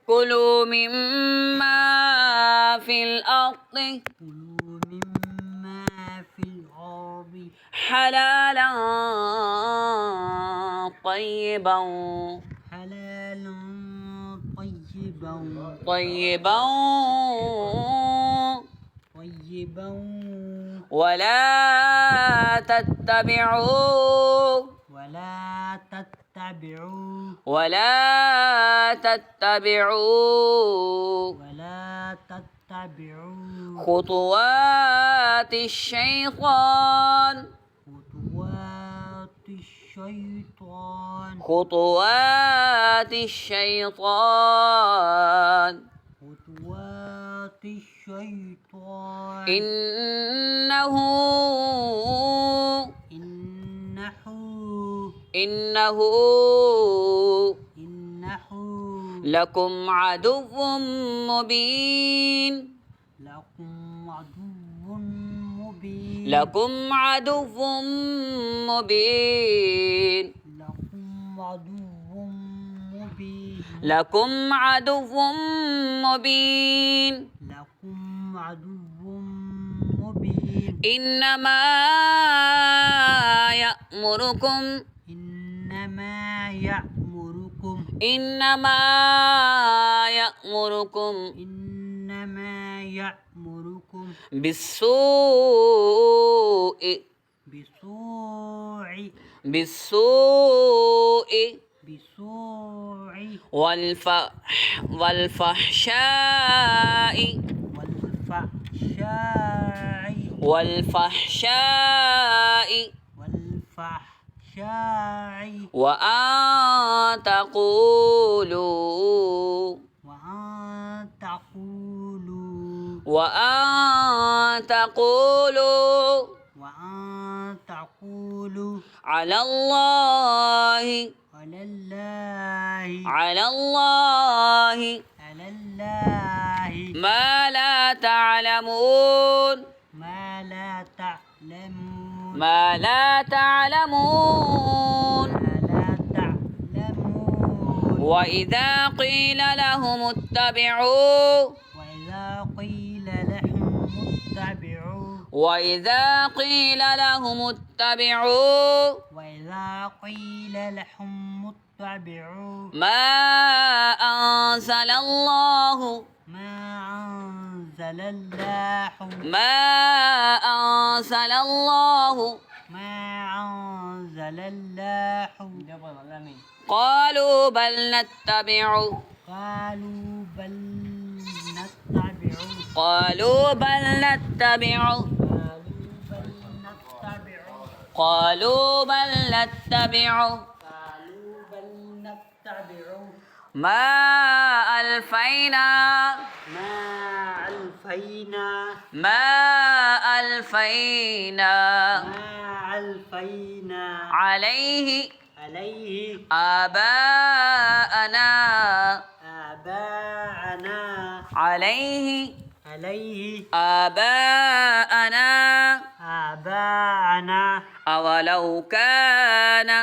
كلوا مما في الأرض حلالا طيبا طيبا ولا تتبعوا خطوات الشيطان إنه لكم عدو مبين لكم عدو مبين لكم عدو مبين إنما يأمركم بالسوء والفحشاء وأن تقولوا على الله ما لا تعلمون وإذا قيل لهم اتبعوا ما أنزل الله قالوا بل نتبع ما ألفينا عليه آباءنا أولو كان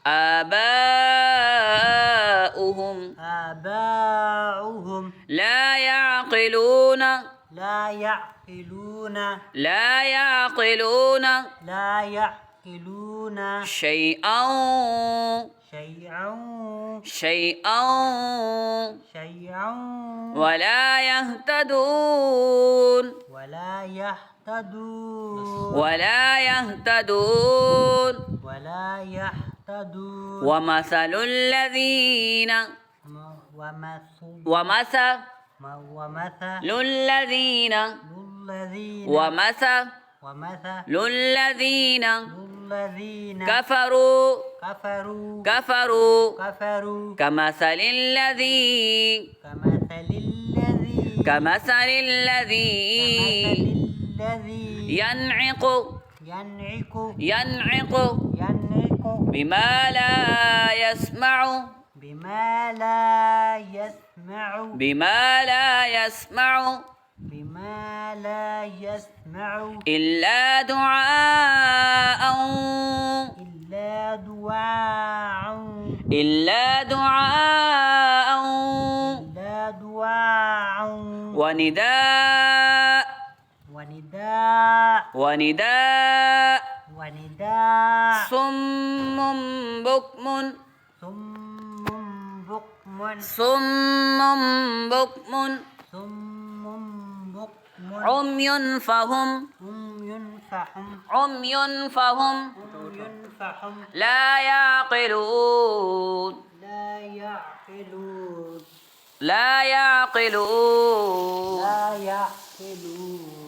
آباؤهم لا يعقلون شيئا ولا يهتدون ومثل الذين كفروا كمثل الذي ينعق بما لا يسمع بما لا يسمع إلا دعاء إلا دعاء إلا دعاء إلا دعاء ونداء ونداء ونداء ونداء صم بكم صم بكم صم بكم صم بكم عمي فهم عمي فهم لا يعقلون لا يعقلون لا يعقلون لا يعقلون